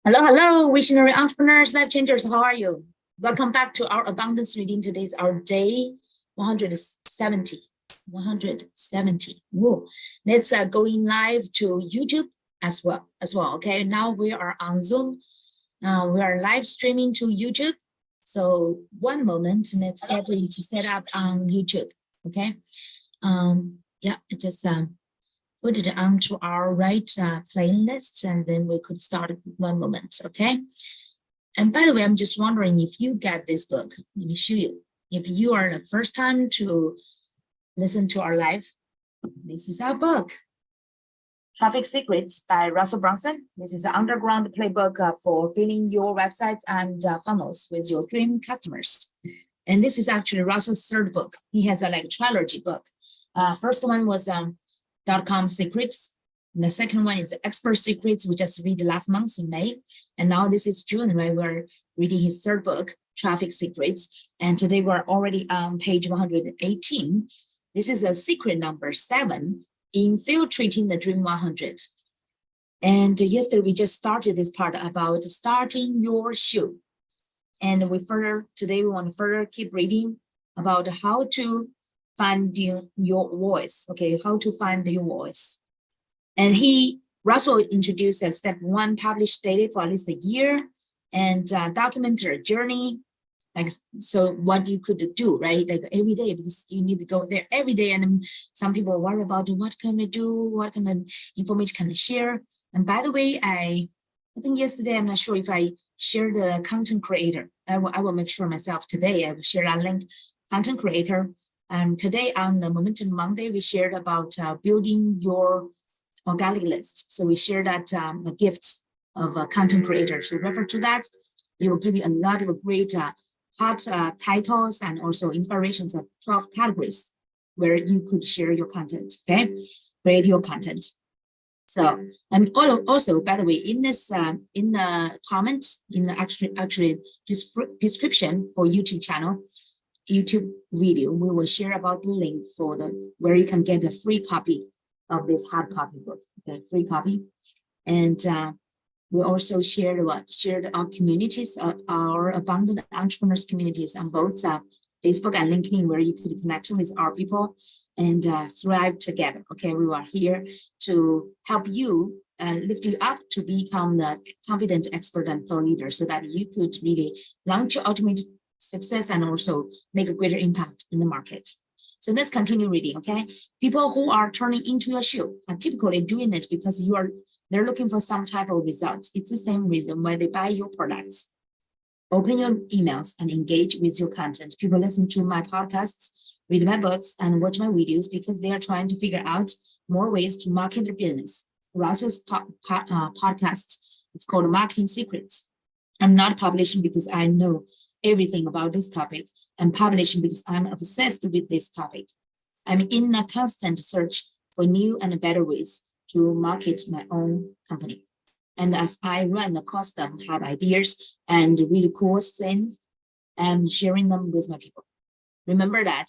Hello, visionary entrepreneurs, life changers. How are you? Welcome back to our abundance reading. Today is our day 170. 170. Whoa. Let's go in live to YouTube as well. Okay, now we are on Zoom. We are live streaming to YouTube. So one moment, let's get it set up on YouTube. Okay. Yeah, just put it onto our right playlist, and then we could start one moment, okay? And by the way, I'm just wondering if you get this book. Let me show you. If you are the first time to listen to our live, this is our book, Traffic Secrets by Russell Brunson. This is the underground playbook for filling your websites and funnels with your dream customers. And this is actually Russell's third book. He has a trilogy book. First one was .com Secrets. And the second one is Expert Secrets. We just read last month in May. And now this is June, right? We're reading his third book, Traffic Secrets. And today we're already on page 118. This is a secret number 7, Infiltrating the Dream 100. And yesterday we just started this part about starting your show. And today we want to further keep reading about how to find your voice. Okay, how to find your voice. And Russell introduced step 1, publish daily for at least a year, and document your journey. So what you could do, right? Every day, because you need to go there every day. And some people worry about what can I do, what kind of information can I share. And by the way, I think yesterday, I'm not sure if I shared the content creator. I will make sure myself today, I will share that link, content creator. Today on the Momentum Monday, we shared about building your organic list. So we shared that the gift of a content creator. So refer to that. It will give you a lot of great hot titles and also inspirations of 12 categories where you could share your content, okay? Create your content. So, also, by the way, in this, in the comments, in the actually description for YouTube channel, YouTube video, we will share about the link for where you can get a free copy of this hard copy book, okay, free copy. And we also shared our communities, our abundant entrepreneurs communities on both Facebook and LinkedIn, where you could connect with our people and thrive together. Okay, we are here to help you lift you up to become the confident expert and thought leader, so that you could really launch your ultimate success and also make a greater impact in the market. So let's continue reading, okay? People who are turning into your shoe are typically doing it because they're looking for some type of results. It's the same reason why they buy your products. Open your emails and engage with your content. People listen to my podcasts, read my books, and watch my videos because they are trying to figure out more ways to market their business. Russell's podcast, it's called Marketing Secrets. I'm not publishing because I know everything about this topic. I'm publishing because I'm obsessed with this topic. I'm in a constant search for new and better ways to market my own company. And as I run across them, have ideas and really cool things, I'm sharing them with my people. Remember that.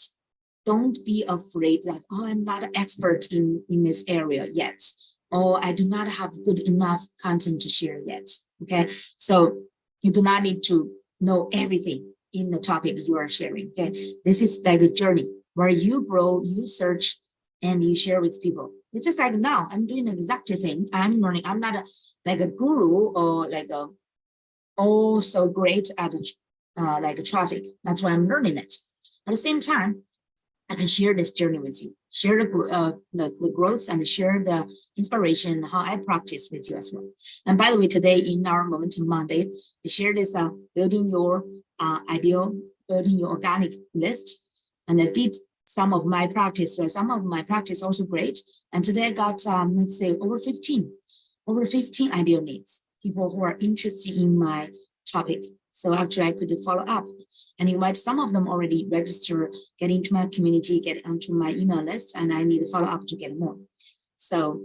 Don't be afraid that, I'm not an expert in this area yet, or I do not have good enough content to share yet. Okay, so you do not need to know everything in the topic you are sharing. Okay, this is like a journey where you grow, you search, and you share with people. It's just like now I'm doing the exact thing. I'm learning. I'm not like a guru or so great at traffic. That's why I'm learning it. At the same time, I can share this journey with you, share the growth and share the inspiration, how I practice with you as well. And by the way, today in our Momentum Monday, we share this building your building your organic list. And I did some of my practice, right? Some of my practice also great. And today I got, let's say over 15 ideal leads, people who are interested in my topic. So actually I could follow up and invite some of them already register, get into my community, get onto my email list, and I need to follow up to get more. So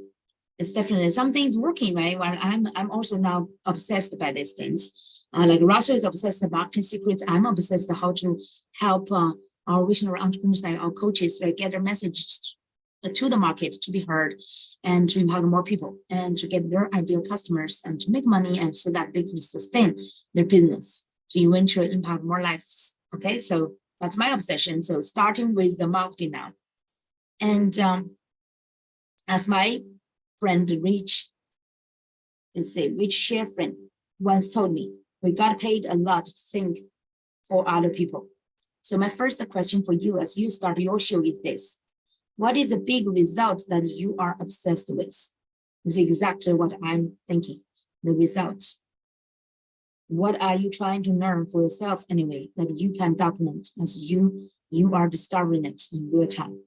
it's definitely something's working, right? Well, I'm also now obsessed by these things. Like Russell is obsessed with marketing secrets. I'm obsessed with how to help our visionary entrepreneurs, like our coaches, like get their message to the market to be heard and to empower more people and to get their ideal customers and to make money and so that they could sustain their business to eventually impact more lives. Okay, so that's my obsession. So starting with the marketing now. And as my friend Rich share friend once told me, we got paid a lot to think for other people. So my first question for you as you start your show is this. What is a big result that you are obsessed with? This is exactly what I'm thinking, the results. What are you trying to learn for yourself anyway, that you can document as you are discovering it in real time?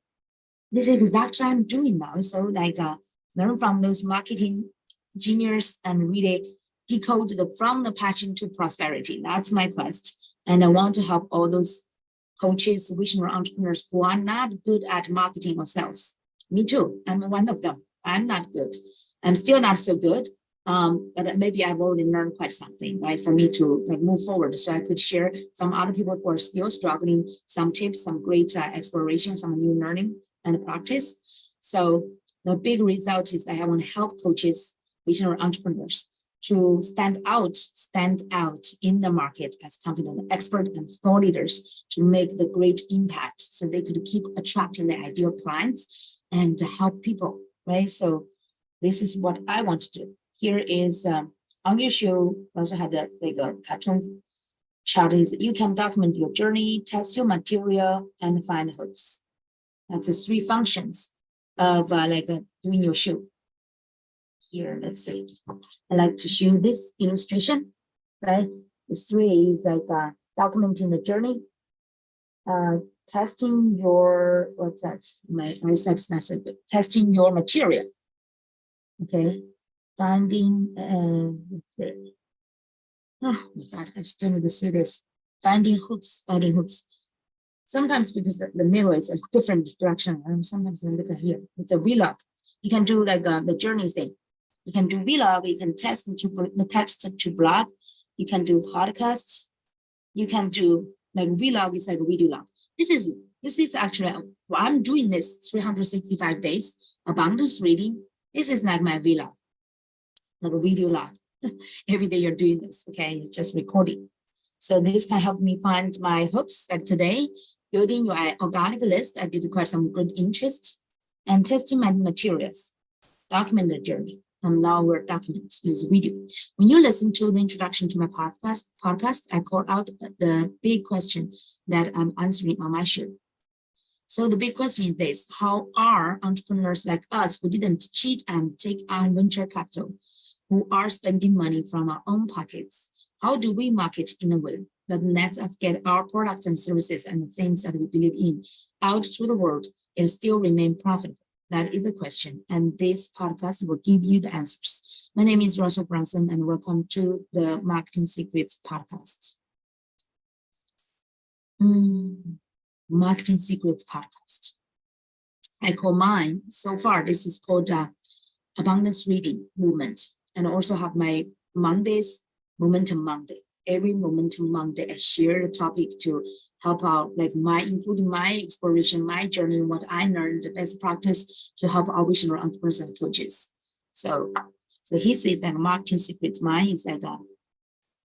This is exactly what I'm doing now. So like learn from those marketing genius and really decode from the passion to prosperity. That's my quest. And I want to help all those coaches, visionary entrepreneurs who are not good at marketing or sales. Me too. I'm one of them. I'm not good. I'm still not so good. But maybe I've already learned quite something, right, for me to like move forward. So I could share some other people who are still struggling, some tips, some great exploration, some new learning and practice. So the big result is that I want to help coaches, visionary entrepreneurs to stand out in the market as confident expert and thought leaders to make the great impact so they could keep attracting the ideal clients and to help people, right? So this is what I want to do. Here is on your show, also had a cartoon chart is you can document your journey, test your material, and find hooks. That's the 3 functions of doing your show. Here, let's see. I like to show this illustration, right? The 3 is like documenting the journey, testing your, what's that? My eyesight not so good. Testing your material. Okay. Finding, let's see. Oh my God, I still need to see this. Finding hooks. Sometimes because the mirror is a different direction, and sometimes I look at here. It's a vlog. You can do like the journey thing. You can do vlog. You can text to blog. You can do podcasts. You can do like vlog is like a video log. This is actually I'm doing this 365 days abundance reading. This is not my vlog, like a video log. Every day you're doing this, okay? You're just recording. So this can help me find my hooks. Like today, building your organic list, I did quite some good interest and testing my materials, document the journey. And now we're document, use video. When you listen to the introduction to my podcast, I call out the big question that I'm answering on my show. So the big question is this: how are entrepreneurs like us who didn't cheat and take on venture capital, who are spending money from our own pockets, how do we market in a way that lets us get our products and services and the things that we believe in out to the world and still remain profitable? That is the question, and this podcast will give you the answers. My name is Brunson, and welcome to the Marketing Secrets podcast. Marketing Secrets podcast. I call mine, so far, this is called Abundance Reading Movement, and I also have my Mondays, Momentum Monday. Every Momentum Monday, I share the topic to help out, like including my exploration, my journey, what I learned, the best practice to help our visionary entrepreneurs and coaches. So he says that Marketing Secrets, mine is like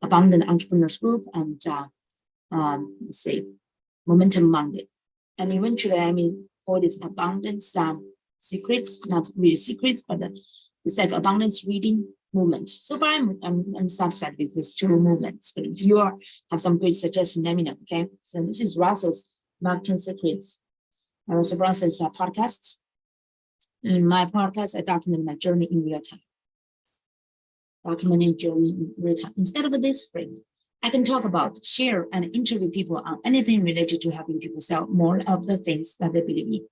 Abundant Entrepreneurs Group, and let's see, Momentum Monday. And eventually, I mean, all this abundance secrets, not really secrets, but it's like abundance reading movement. So far, I'm satisfied with these 2 movements. But if you have some great suggestions, let me know. Okay. So this is Russell's Marketing Secrets. Russell Brunson's podcast. In my podcast, I document my journey in real time. Documenting journey in real time. Instead of this frame, I can talk about, share, and interview people on anything related to helping people sell more of the things that they believe in.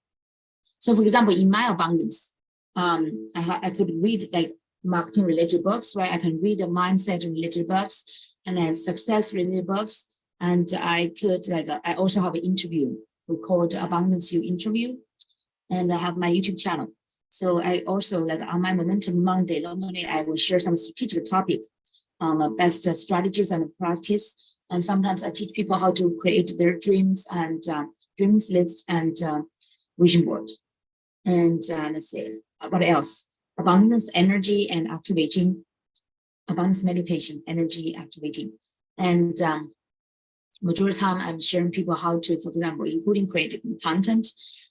So, for example, in my abundance, I could read like marketing related books, right? I can read a mindset related books and then success related books. And I could I also have an interview. We call it Abundance You Interview. And I have my YouTube channel. So I also on my Momentum Monday, normally I will share some strategic topic on the best strategies and practice. And sometimes I teach people how to create their dreams and dreams list and vision board. And let's see, what else? Abundance, energy, and activating. Abundance meditation, energy activating. And majority of the time I'm sharing people how to, for example, including creating content,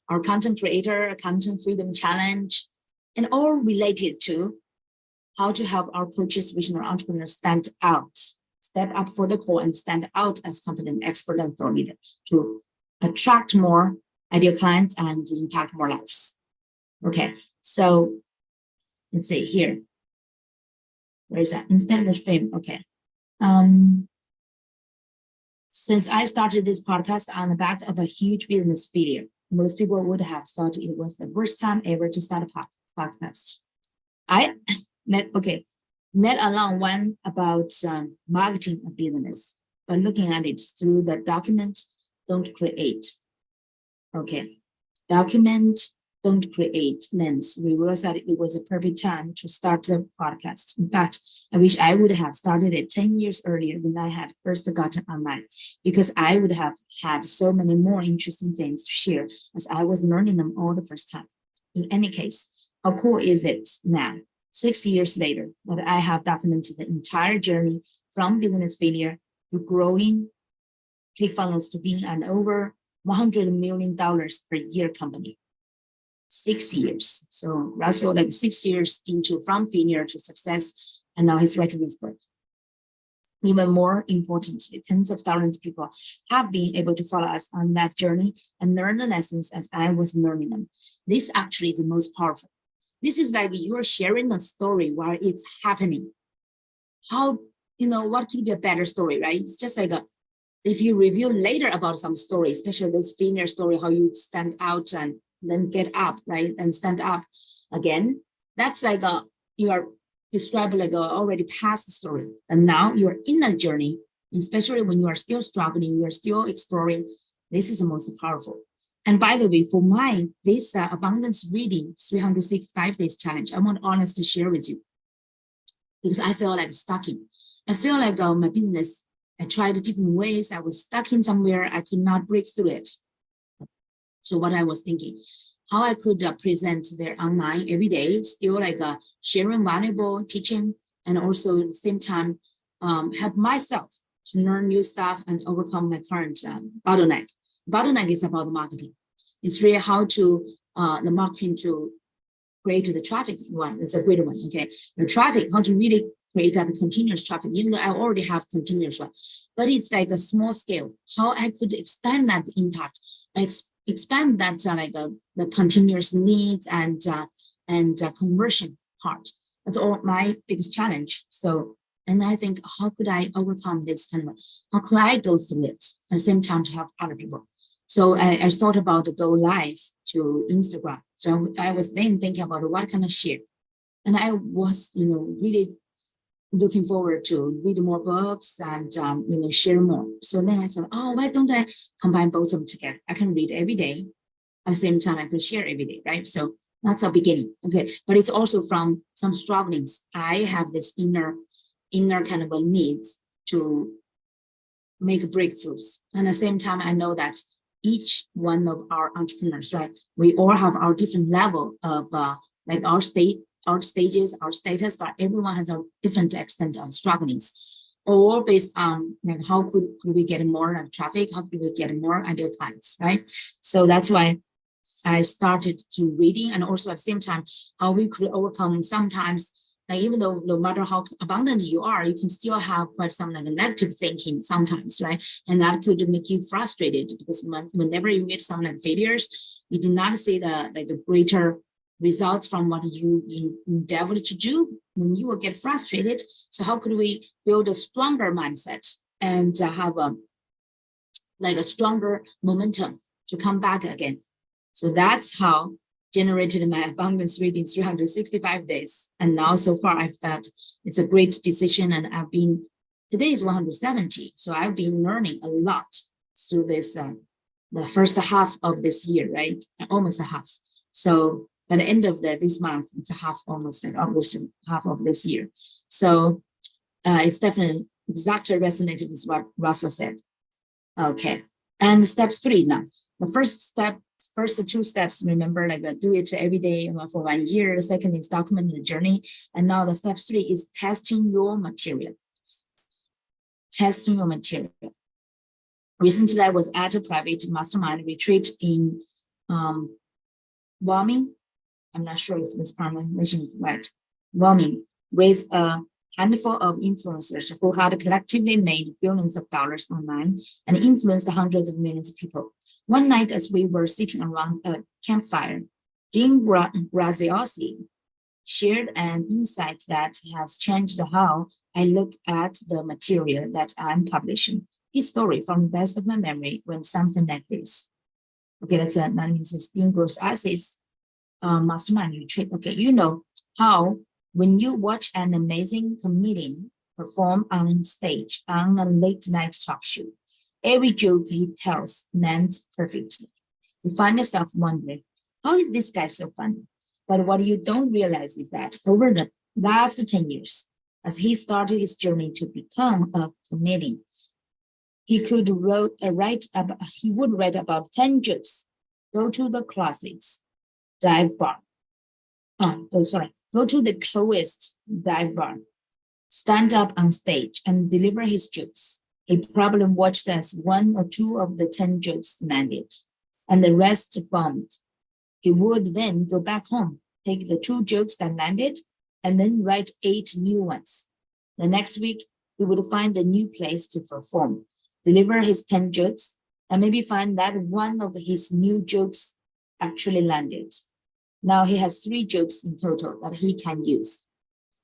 our content creator, content freedom challenge, and all related to how to help our coaches, visionary entrepreneurs stand out, step up for the call and stand out as competent expert and thought leader to attract more ideal clients and impact more lives. Okay, so let's see here. Where is that? Instead of fame. Okay. Since I started this podcast on the back of a huge business failure, most people would have thought it was the worst time ever to start a podcast. I met along one about marketing a business, but looking at it through the document, don't create. Okay, document, don't create lens. We realized that it was a perfect time to start the podcast. In fact, I wish I would have started it 10 years earlier when I had first gotten online, because I would have had so many more interesting things to share as I was learning them all the first time. In any case, how cool is it now, 6 years later, that I have documented the entire journey from business failure to growing ClickFunnels to being an over $100 million per year company. 6 years. So Russell, like 6 years into from failure to success, and now he's writing this book. Even more importantly, tens of thousands of people have been able to follow us on that journey and learn the lessons as I was learning them. This actually is the most powerful. This is like you are sharing a story while it's happening. How, what could be a better story, right? It's just like if you review later about some story, especially those failure story, how you stand out and then get up, right? And stand up again. That's like you are describing like a already past story. And now you're in a journey, especially when you are still struggling, you are still exploring. This is the most powerful. And by the way, for mine, this abundance reading 365 days challenge, I want honest to share with you because I feel like stuck in. I feel like my business, I tried different ways. I was stuck in somewhere. I could not break through it. So what I was thinking, how I could present there online every day, still like sharing valuable teaching, and also at the same time help myself to learn new stuff and overcome my current bottleneck. Bottleneck is about marketing. It's really how to the marketing to create the traffic one. It's a great one. Okay, the traffic, how to really create that continuous traffic, even though I already have continuous one, but it's like a small scale. How I could expand that impact, expand that the continuous needs and conversion part. That's all my biggest challenge. So, and I think, how could I overcome this kind of, how could I go through it at the same time to help other people? So I thought about go live to Instagram. So I was then thinking about what can I share? And I was, really looking forward to read more books and, share more. So then I thought, why don't I combine both of them together? I can read every day. At the same time, I can share every day, right? So that's a beginning. Okay. But it's also from some strugglings. I have this inner kind of a needs to make breakthroughs. And at the same time, I know that each one of our entrepreneurs, right? We all have our different level of like our stages, our status, but everyone has a different extent of strugglings, all based on like how could we get more traffic, how could we get more ideal clients, right? So that's why I started to reading, and also at the same time, how we could overcome sometimes, like even though no matter how abundant you are, you can still have quite some like negative thinking sometimes, right? And that could make you frustrated because whenever you meet some like failures, you did not see the greater results from what you endeavored to do, then you will get frustrated. So how could we build a stronger mindset and have a stronger momentum to come back again? So that's how generated my abundance reading 365 days. And now so far I felt it's a great decision, and today is 170. So I've been learning a lot through this, the first half of this year, right? Almost a half. So by the end of this month, it's almost half of this year. So it's definitely exactly resonated with what Russell said. Okay, and step 3 now. The first step first two steps, remember, like do it every day for 1 year. The second is document the journey. And now the step 3 is testing your material. Testing your material. Recently, I was at a private mastermind retreat in Wyoming. I'm not sure if this pronunciation is right. Wyoming, with a handful of influencers who had collectively made billions of dollars online and influenced hundreds of millions of people. One night, as we were sitting around a campfire, Zheng shared an insight that has changed how I look at the material that I'm publishing. His story, from the best of my memory, went something like this. Okay, that's a Zheng mastermind retreat. Okay, you know how when you watch an amazing comedian perform on stage on a late night talk show, every joke he tells lands perfectly. You find yourself wondering, how is this guy so funny? But what you don't realize is that over the last 10 years, as he started his journey to become a comedian, he would write about 10 jokes, go to the closest dive bar. Go to the closest dive bar, stand up on stage and deliver his jokes. He probably watched as 1 or 2 of the 10 jokes landed, and the rest bombed. He would then go back home, take the 2 jokes that landed, and then write 8 new ones. The next week, he would find a new place to perform, deliver his 10 jokes, and maybe find that one of his new jokes actually landed. Now he has 3 jokes in total that he can use.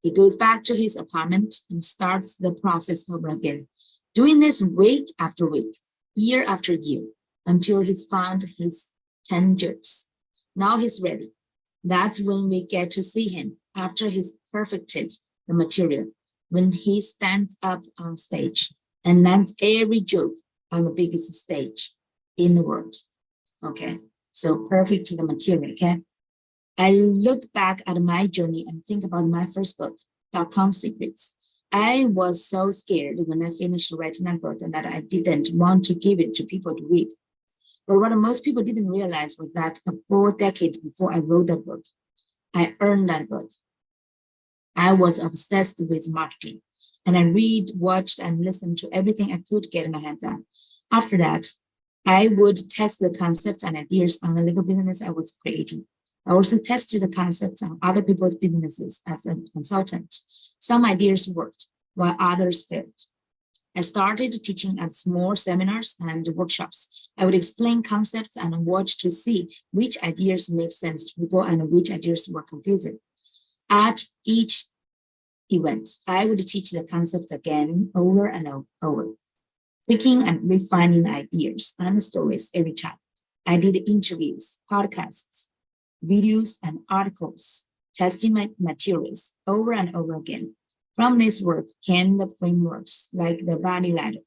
He goes back to his apartment and starts the process over again, doing this week after week, year after year, until he's found his 10 jokes. Now he's ready. That's when we get to see him after he's perfected the material, when he stands up on stage and lands every joke on the biggest stage in the world. Okay, so perfect the material, okay? I look back at my journey and think about my first book, .com Secrets. I was so scared when I finished writing that book and that I didn't want to give it to people to read. But what most people didn't realize was that a full decade before I wrote that book, I earned that book. I was obsessed with marketing, and I read, watched, and listened to everything I could get my hands on. After that, I would test the concepts and ideas on the little business I was creating. I also tested the concepts on other people's businesses as a consultant. Some ideas worked, while others failed. I started teaching at small seminars and workshops. I would explain concepts and watch to see which ideas made sense to people and which ideas were confusing. At each event, I would teach the concepts again over and over, tweaking and refining ideas and stories every time. I did interviews, podcasts, videos, and articles, testing my materials over and over again. From this work came the frameworks like the value ladder.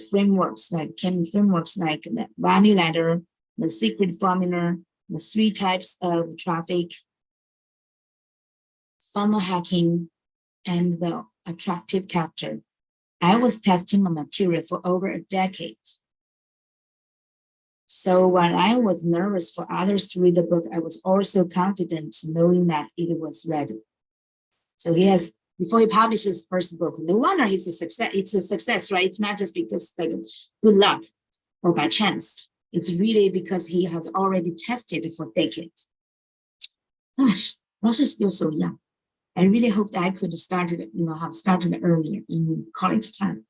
Frameworks like the value ladder, the secret formula, the 3 types of traffic, funnel hacking, and the attractive character. I was testing my material for over a decade. So while I was nervous for others to read the book, I was also confident knowing that it was ready. So before he published his first book, no wonder he's a success. It's a success, right? It's not just because like good luck or by chance. It's really because he has already tested it for decades. Gosh, Ross is still so young. I really hoped I could have started earlier in college time.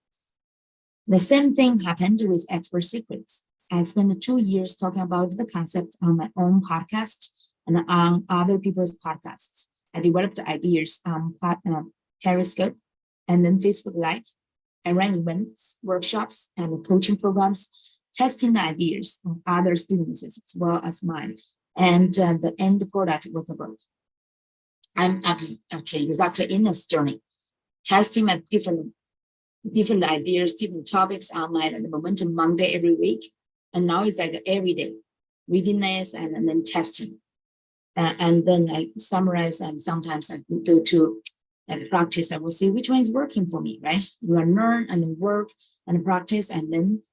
The same thing happened with Expert Secrets. I spent 2 years talking about the concepts on my own podcast and on other people's podcasts. I developed ideas on Periscope and then Facebook Live. I ran events, workshops, and coaching programs, testing the ideas on others' businesses as well as mine. And the end product was a book. I'm actually exactly in this journey, testing my different ideas, different topics on my Momentum Monday every week. And now it's like every day, reading this and then testing. And then I summarize, and sometimes I go to practice. I will see which one is working for me, right? You learn and work and practice, and then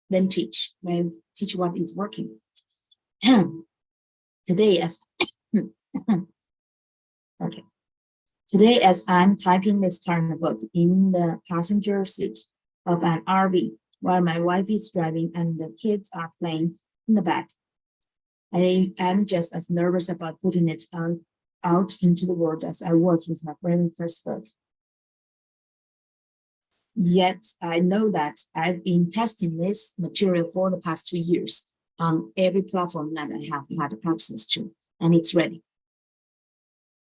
then teach. Then teach what is working. Today, as okay. Today, as I'm typing this current book in the passenger seat of an RV, while my wife is driving and the kids are playing in the back, I am just as nervous about putting it out into the world as I was with my very first book. Yet I know that I've been testing this material for the past 2 years on every platform that I have had access to, and it's ready.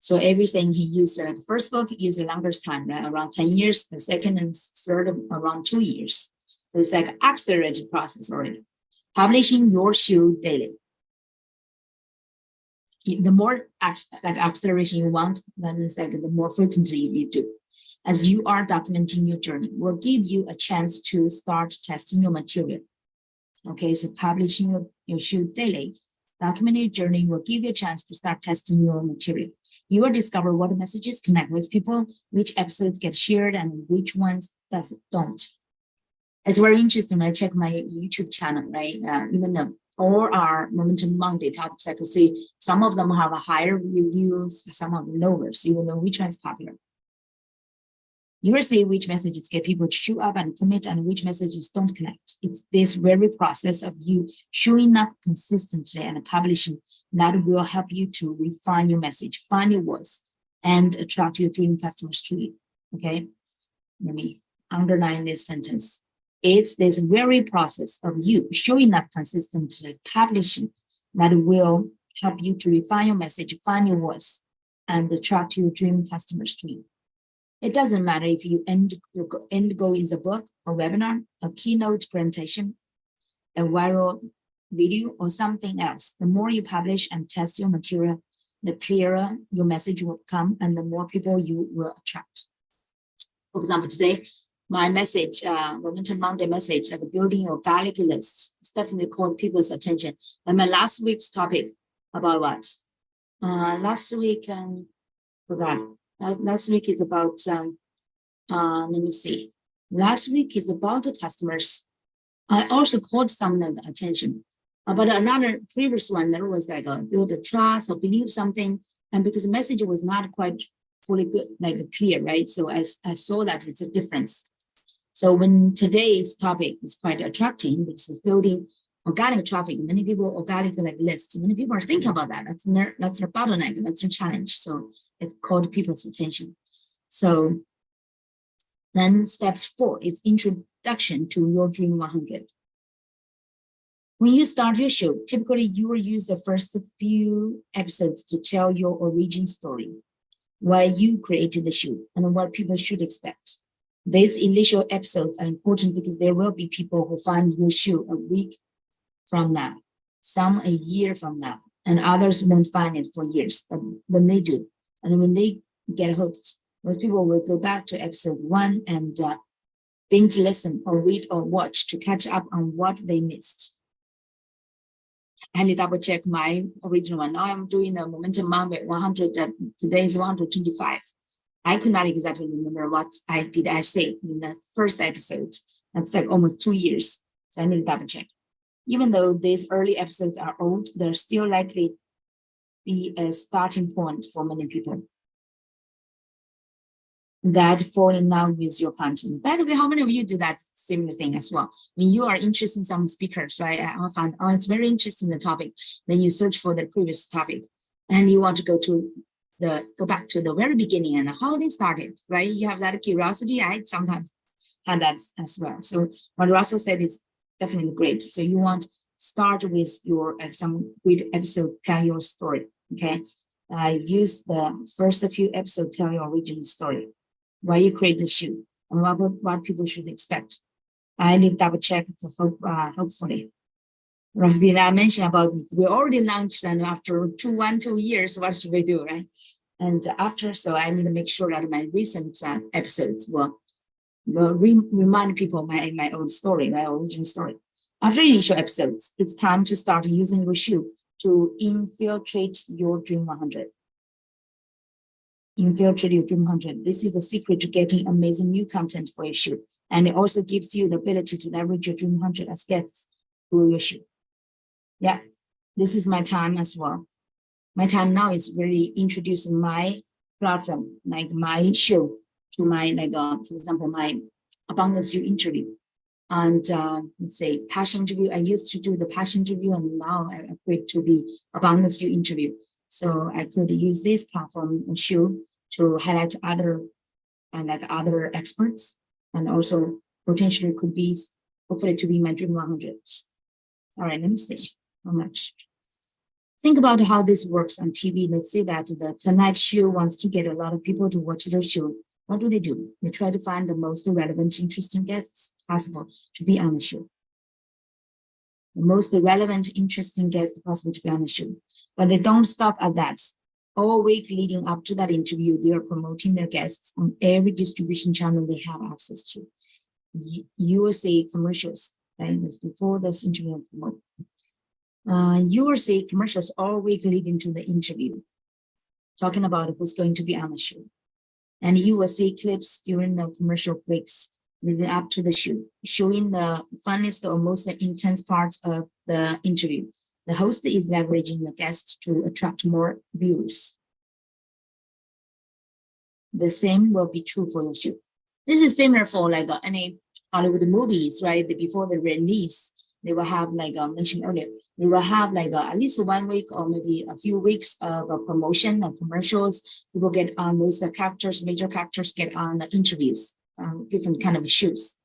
So everything he used the first book used the longest time, right? Around 10 years, the second and third around 2 years. So it's like an accelerated process already. Publishing your shoe daily. The more acceleration you want, that means like the more frequently you do. As you are documenting your journey, will give you a chance to start testing your material. Okay, so publishing your shoe daily, documenting your journey will give you a chance to start testing your material. You will discover what messages connect with people, which episodes get shared, and which ones don't. It's very interesting when I check my YouTube channel, right? Even though all our Momentum Monday topics, I could see some of them have a higher reviews, some of them lower, so you will know which one is popular. You will see which messages get people to show up and commit and which messages don't connect. It's this very process of you showing up consistently and publishing that will help you to refine your message, find your voice, and attract your dream customers to you. Okay, let me underline this sentence. It's this very process of you showing up consistently, publishing that will help you to refine your message, find your voice, and attract your dream customers to you. It doesn't matter if your end goal is a book, a webinar, a keynote presentation, a viral video, or something else. The more you publish and test your material, the clearer your message will come and the more people you will attract. For example, today, my message, Momentum Monday message, like building your garlic list, it's definitely caught people's attention. And my last week's topic about what? Last week, forgot. Last week is about, let me see. Last week is about the customers. I also caught some attention. But another previous one, there was like build a trust or believe something. And because the message was not quite fully good, like clear, right? So I saw that it's a difference. So when today's topic is quite attracting, because it's building organic traffic, many people organic like lists, many people are thinking about that. That's their bottleneck, that's their challenge. So it's called people's attention. So then step 4 is introduction to your Dream 100. When you start your show, typically you will use the first few episodes to tell your origin story, why you created the show and what people should expect. These initial episodes are important because there will be people who find your show a week from now, some a year from now, and others won't find it for years. But when they do, and when they get hooked, those people will go back to episode 1 and binge listen or read or watch to catch up on what they missed. I need to double check my original one. Now I'm doing a Momentum Monday 100. Today is 125. I could not exactly remember what I say in the first episode. That's like almost 2 years. So I need to double check. Even though these early episodes are old, they're still likely be a starting point for many people that fall in love with your content. By the way, how many of you do that similar thing as well? When you are interested in some speakers, right? I find, oh, it's very interesting the topic. Then you search for the previous topic and you want to go back to the very beginning and how they started, right? You have that curiosity. I sometimes had that as well. So what Russell said is definitely great. So you want to start with your some great episode, tell your story. Okay, use the first few episodes, tell your original story, why you create the shoe, and what people should expect. I need to double check to hope, hopefully. Rosie, I mentioned about we already launched, and after 2 years, what should we do, right? And after, so I need to make sure that my recent episodes will remind people my own story, my original story. After initial episodes, it's time to start using your shoe to infiltrate your Dream 100. Infiltrate your Dream 100. This is the secret to getting amazing new content for your shoe. And it also gives you the ability to leverage your Dream 100 as guests through your show. Yeah, this is my time as well. My time now is really introducing my platform, like my show, to my, like, for example, my Abundance You interview. And let's say passion interview. I used to do the passion interview, and now I upgrade to be Abundance You interview. So I could use this platform and show to highlight other other experts, and also potentially could be hopefully to be my Dream 100. All right, let me see how much. Think about how this works on TV. Let's say that the Tonight Show wants to get a lot of people to watch their show. What do? They try to find the most relevant, interesting guests possible to be on the show. The most relevant, interesting guests possible to be on the show. But they don't stop at that. All week leading up to that interview, they are promoting their guests on every distribution channel they have access to. You will see commercials, right? Before this interview. You will see commercials all week leading to the interview, talking about who's going to be on the show. And you will see clips during the commercial breaks leading up to the show, showing the funniest or most intense parts of the interview. The host is leveraging the guests to attract more viewers. The same will be true for your show. This is similar for like any Hollywood movies, right? Before the release, they will have, like I mentioned earlier, they will have like at least 1 week or maybe a few weeks of promotion and commercials. People get on those characters, major characters get on the interviews, different kind of shows,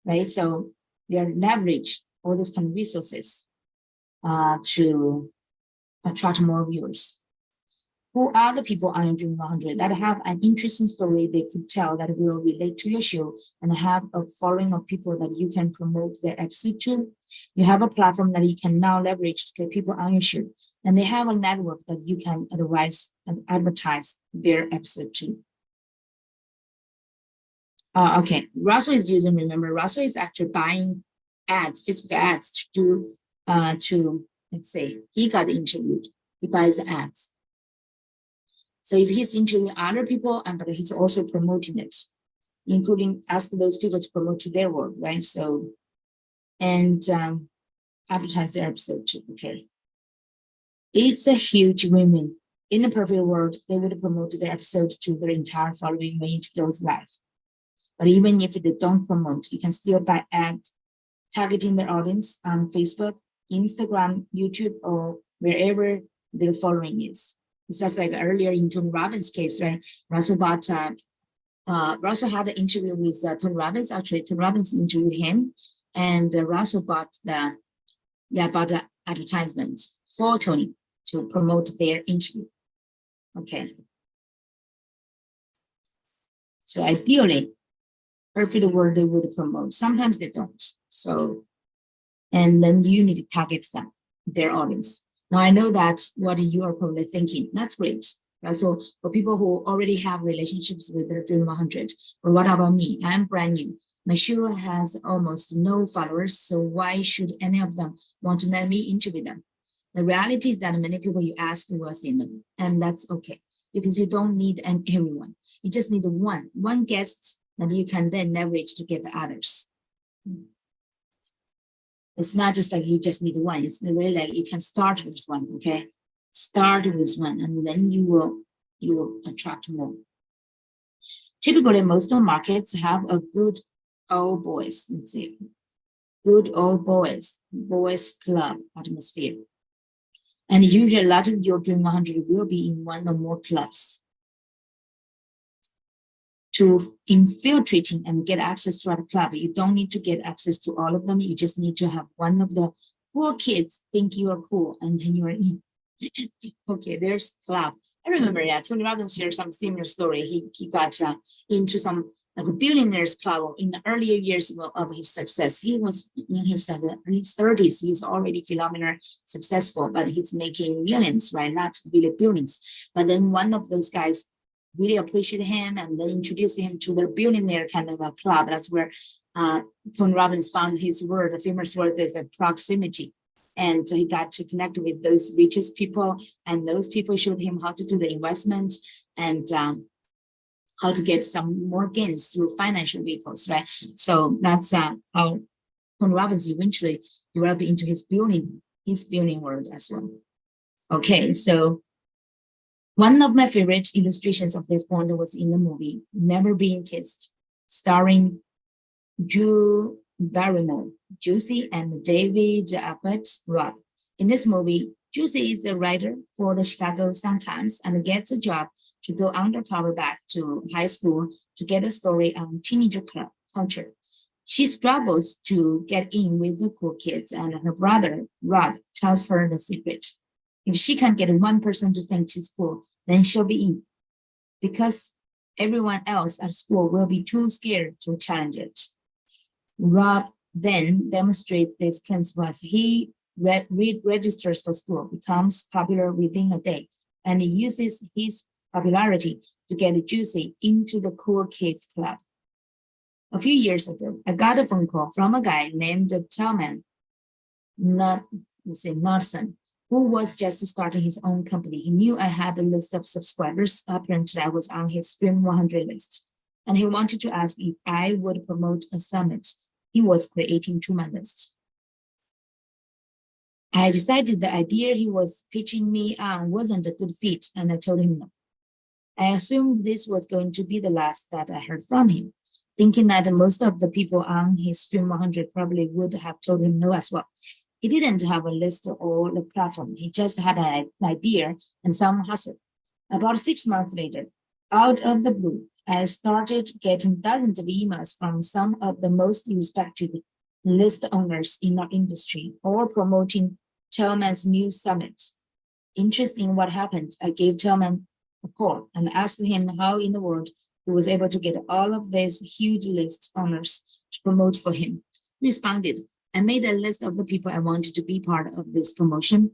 right? So they leverage all these kind of resources to attract more viewers. Who are the people on your Dream 100 that have an interesting story they could tell that will relate to your show and have a following of people that you can promote their episode to? You have a platform that you can now leverage to get people on your show, and they have a network that you can otherwise advertise their episode to. Okay, Russell is using, remember, Russell is actually buying ads, Facebook ads to do, let's say, he got interviewed, he buys the ads. So if he's interviewing other people, but he's also promoting it, including asking those people to promote to their work, right? So, and advertise their episode too, okay? It's a huge win-win. In a perfect world, they would promote their episode to their entire following when it goes live. But even if they don't promote, you can still buy ads targeting their audience on Facebook, Instagram, YouTube, or wherever their following is. It's just like earlier in Tony Robbins' case, right? Russell bought, Russell had an interview with Tony Robbins. Actually, Tony Robbins interviewed him, and Russell bought the advertisement for Tony to promote their interview. Okay. So ideally, perfect world they would promote. Sometimes they don't. So, and then you need to target them, their audience. Now, I know that what you are probably thinking, that's great. So for people who already have relationships with their Dream 100, but what about me? I'm brand new. My show has almost no followers, so why should any of them want to let me interview them? The reality is that many people you ask will say no, and that's okay, because you don't need everyone. You just need one guest that you can then leverage to get the others. It's not just like you just need one. It's really like you can start with one, okay? Start with one, and then you will attract more. Typically, most of the markets have a good old boys, let's see, good old boys club atmosphere. And usually a lot of your Dream 100 will be in one or more clubs. To infiltrating and get access to our club, you don't need to get access to all of them. You just need to have one of the cool kids think you are cool, and then you are in. Okay, there's club. I remember, yeah, Tony Robbins shared some similar story. He got into some like a billionaires club in the earlier years of his success. He was in his early 30s. He's already phenomenal successful, but he's making millions, right? Not really billions. But then one of those guys really appreciated him and then introduced him to their billionaire kind of a club. That's where Tony Robbins found his word, the famous word is proximity. And he got to connect with those richest people, and those people showed him how to do the investment. And how to get some more gains through financial vehicles, right? So that's how Tony Robbins eventually developed into his building world as well. Okay, so one of my favorite illustrations of this point was in the movie Never Being Kissed, starring Drew Barrymore, Juicy, and David Robb. In this movie, Juicy is a writer for the Chicago Sun-Times and gets a job to go undercover back to high school to get a story on teenager culture. She struggles to get in with the cool kids, and her brother, Rod, tells her the secret. If she can get one person to think she's cool, then she'll be in, because everyone else at school will be too scared to challenge it. Rob then demonstrates this principle as he registers for school, becomes popular within a day, and he uses his popularity to get Juicy into the cool kids club. A few years ago, I got a phone call from a guy named Tillman Nodson, who was just starting his own company. He knew I had a list of subscribers. Apparently, I was on his Dream 100 list, and he wanted to ask if I would promote a summit he was creating to my list. I decided the idea he was pitching me on wasn't a good fit, and I told him no. I assumed this was going to be the last that I heard from him, thinking that most of the people on his Stream 100 probably would have told him no as well. He didn't have a list or a platform. He just had an idea and some hustle. About 6 months later, out of the blue, I started getting dozens of emails from some of the most respected list owners in our industry, all promoting Tillman's new summit. Interested in what happened, I gave Tillman a call and asked him how in the world he was able to get all of these huge list owners to promote for him. He responded, I made a list of the people I wanted to be part of this promotion.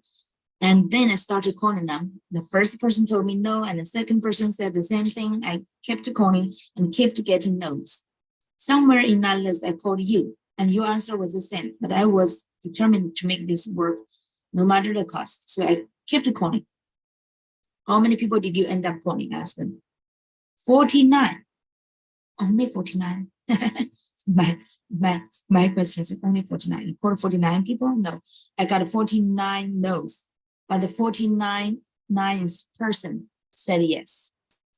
And then I started calling them. The first person told me no, and the second person said the same thing. I kept calling and kept getting no's. Somewhere in that list, I called you, and your answer was the same, but I was determined to make this work no matter the cost. So I kept calling. How many people did you end up calling? I asked them. 49. Only 49. my question is only 49. You called 49 people? No. I got 49 no's. But the 49th person said yes.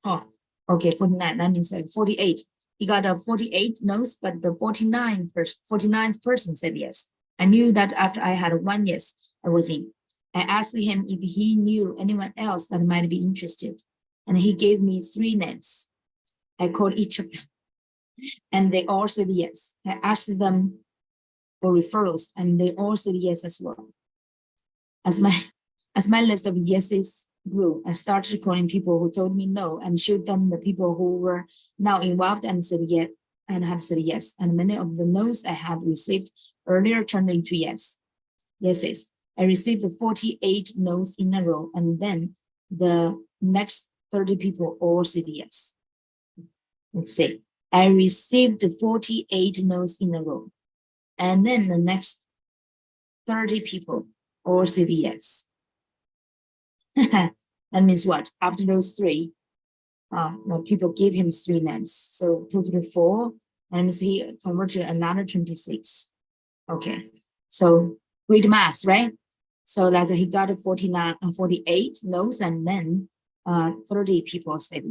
Oh, okay, 49. That means like 48. He got a 48 no's, but the 49th person said yes. I knew that after I had one yes, I was in. I asked him if he knew anyone else that might be interested, and he gave me 3 names. I called each of them, and they all said yes. I asked them for referrals, and they all said yes as well. As my list of yeses grew, I started calling people who told me no and showed them the people who were now involved and said yes and had said yes. And many of the no's I had received earlier turned into yeses. I received 48 no's in a row, and then the next 30 people all said yes. Let's see. I received 48 no's in a row, and then the next 30 people all said yes. That means what? After those 3, people gave him 3 names. So totally 4, and he converted another 26. Okay, so great math, right? So that he got 48 no's, and then 30 people said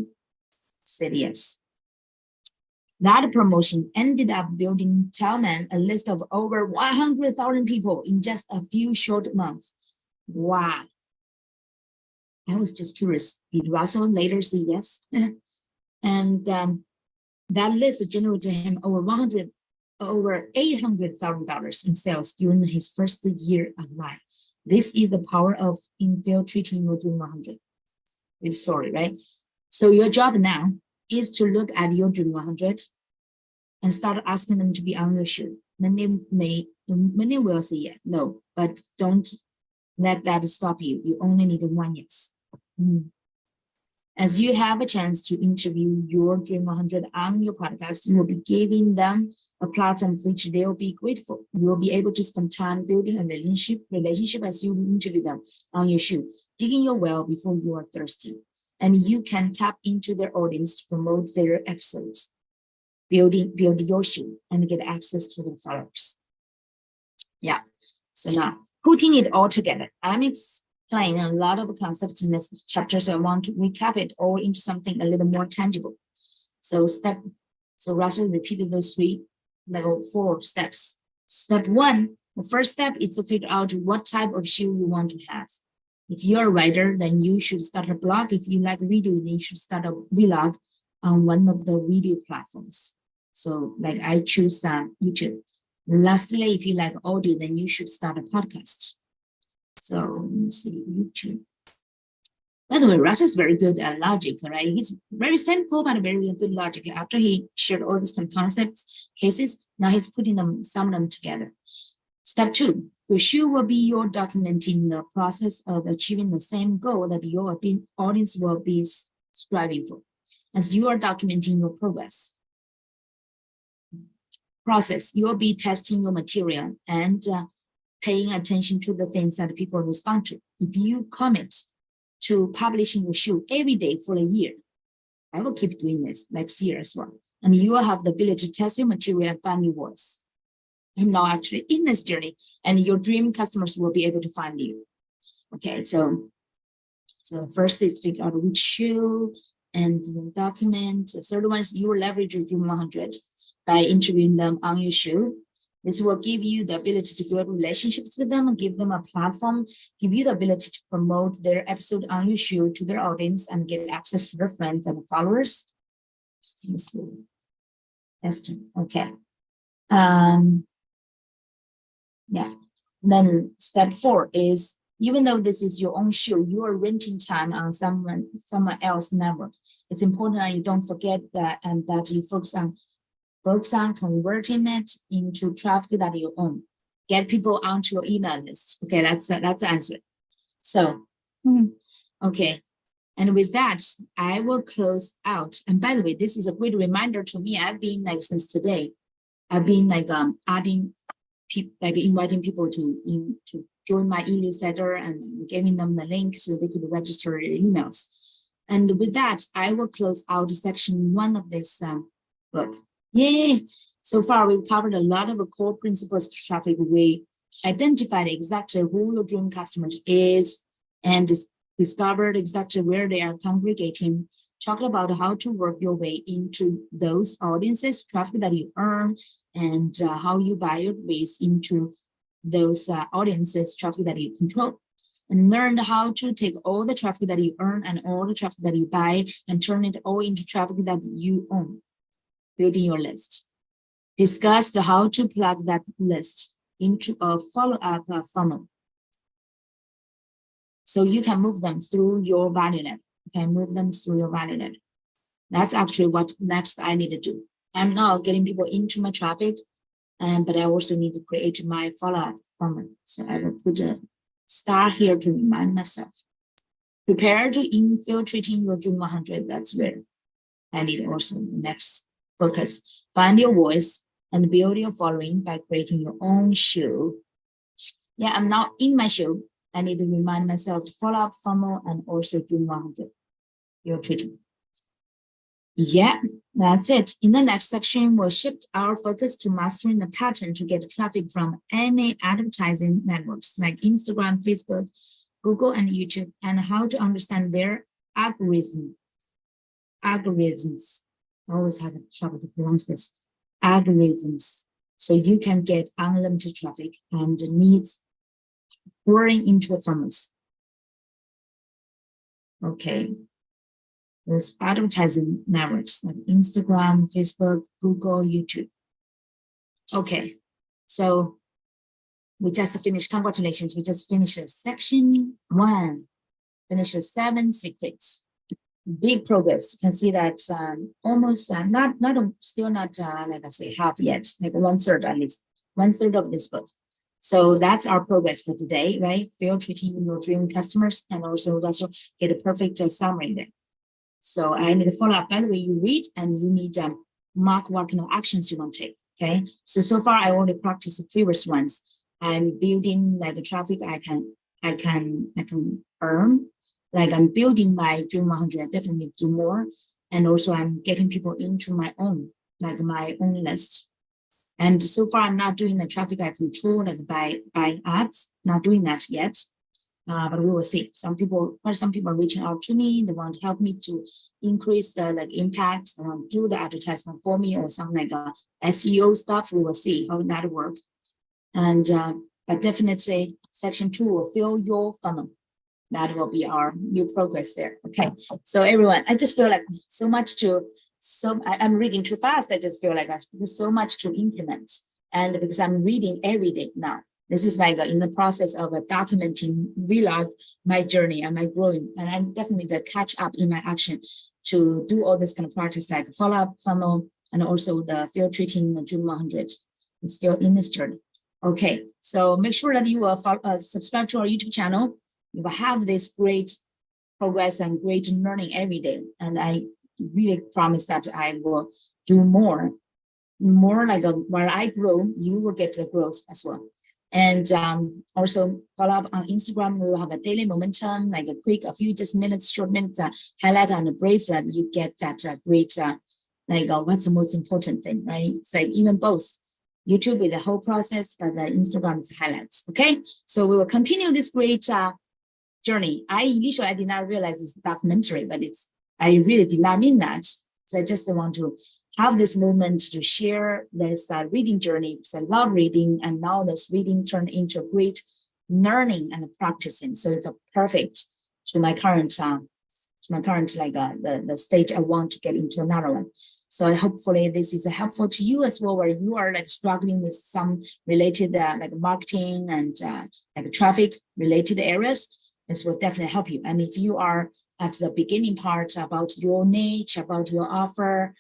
yes. That promotion ended up building Tillman a list of over 100,000 people in just a few short months. Wow. I was just curious. Did Russell later say yes? And that list generated him over $800,000 in sales during his first year of life. This is the power of infiltrating your Dream 100. Good story, right? So your job now is to look at your Dream 100 and start asking them to be on your shoe. Many will say yeah, no, but don't let that stop you. You only need 1 yes. As you have a chance to interview your Dream 100 on your podcast, you will be giving them a platform for which they will be grateful. You will be able to spend time building a relationship as you interview them on your shoe, digging your well before you are thirsty. and you can tap into their audience to promote their episodes, build your show, and get access to their followers. Yeah. So now putting it all together, I'm explaining a lot of concepts in this chapter, so I want to recap it all into something a little more tangible. So Russell repeated those four steps. Step one, the first step is to figure out what type of show you want to have. If you're a writer, then you should start a blog. If you like video, then you should start a vlog on one of the video platforms. So like I choose YouTube. Lastly, if you like audio, then you should start a podcast. So let me see, YouTube. By the way, Russell is very good at logic, right? He's very simple, but very good logic. After he shared all these concepts, cases, now he's putting some of them together. Step two, your show will be your documenting the process of achieving the same goal that your audience will be striving for. As you are documenting your process, you'll be testing your material and paying attention to the things that people respond to. If you commit to publishing your show every day for a year, I will keep doing this next year as well. And you will have the ability to test your material and find your voice. I'm now actually in this journey, and your dream customers will be able to find you. Okay, so first is figure out which show and document. The third one is you will leverage your Dream 100 by interviewing them on your show. This will give you the ability to build relationships with them and give them a platform, give you the ability to promote their episode on your show to their audience and get access to their friends and followers. Let me see. Testing. Okay. Yeah. Then step 4 is, even though this is your own show, you are renting time on someone else's network. It's important that you don't forget that, and that you focus on converting it into traffic that you own. Get people onto your email list. Okay, that's the answer. So, okay. And with that, I will close out. And by the way, this is a great reminder to me. I've been since today, I've been adding people, inviting people to join my e-newsletter and giving them the link so they could register their emails. And with that, I will close out section 1 of this book. Yay! So far, we've covered a lot of the core principles to traffic. We identified exactly who your dream customers is and discovered exactly where they are congregating. Talked about how to work your way into those audiences, traffic that you earn, and how you buy your ways into those audiences, traffic that you control. And learned how to take all the traffic that you earn and all the traffic that you buy and turn it all into traffic that you own, building your list. Discussed how to plug that list into a follow-up funnel, so you can move them through your value ladder. That's actually what next I need to do. I'm now getting people into my traffic, but I also need to create my follow-up funnel. So I will put a star here to remind myself. Prepare to infiltrating your Dream 100. That's where I need also next focus. Find your voice and build your following by creating your own show. Yeah, I'm now in my show. I need to remind myself to follow up funnel and also Dream 100. Your treating. Yeah, that's it. In the next section, we'll shift our focus to mastering the pattern to get traffic from any advertising networks like Instagram, Facebook, Google, and YouTube, and how to understand their algorithms. I always have trouble to pronounce this. Algorithms. So you can get unlimited traffic and needs pouring into funnels. Okay. Those advertising networks like Instagram, Facebook, Google, YouTube. Okay. So we just finished, congratulations. We just finished section 1. Finished 7 secrets. Big progress. You can see that almost still not like I say half yet, like 1/3 at least, 1/3 of this book. So that's our progress for today, right? Filtering your dream customers and also get a perfect summary there. So I need to follow up. By the way, you read and you need mark what kind of actions you want to take. Okay. So far I already practiced the previous ones. I'm building like the traffic I can earn. like I'm building my Dream 100, I definitely do more. And also I'm getting people into my own, like my own list. And so far I'm not doing the traffic I control, like by ads, not doing that yet. But we will see. Some people are reaching out to me. They want to help me to increase the like impact. They want to do the advertisement for me or some like SEO stuff. We will see how that work. And but definitely section 2 will fill your funnel. That will be our new progress there. Okay. So everyone, I just feel like I'm reading too fast. I just feel like there's so much to implement. And because I'm reading every day now. This is like in the process of documenting vlog my journey and my growing, and I'm definitely to catch up in my action to do all this kind of practice like follow-up funnel and also the field treating the Dream 100. It's still in this journey. Okay, so make sure that you will subscribe to our YouTube channel. You will have this great progress and great learning every day, and I really promise that I will do more like while I grow, you will get the growth as well. And also follow up on Instagram. We will have a daily momentum, like a few just minutes, short minutes, highlight and brief that you get that great, what's the most important thing, right? It's like even both. YouTube with the whole process, but the Instagram is highlights. Okay, so we will continue this great journey. Initially I did not realize it's documentary, but I really did not mean that. So I just want to have this moment to share this reading journey because I love reading, and now this reading turned into a great learning and practicing. So it's a perfect to my current the stage I want to get into another one. So hopefully this is helpful to you as well, where you are like struggling with some related like marketing and like traffic related areas. This will definitely help you. And if you are at the beginning part about your niche, about your offer,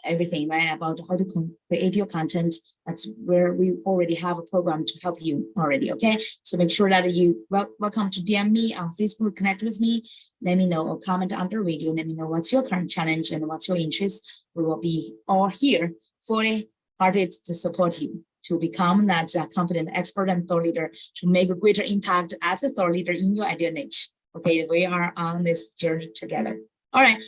everything, right, about how to create your content, that's where we already have a program to help you already. Okay, so make sure that you welcome to DM me on Facebook, connect with me, let me know, or comment under video, let me know what's your current challenge and what's your interest. We will be all here fully hearted to support you to become that confident expert and thought leader, to make a greater impact as a thought leader in your ideal niche. Okay, we are on this journey together. All right,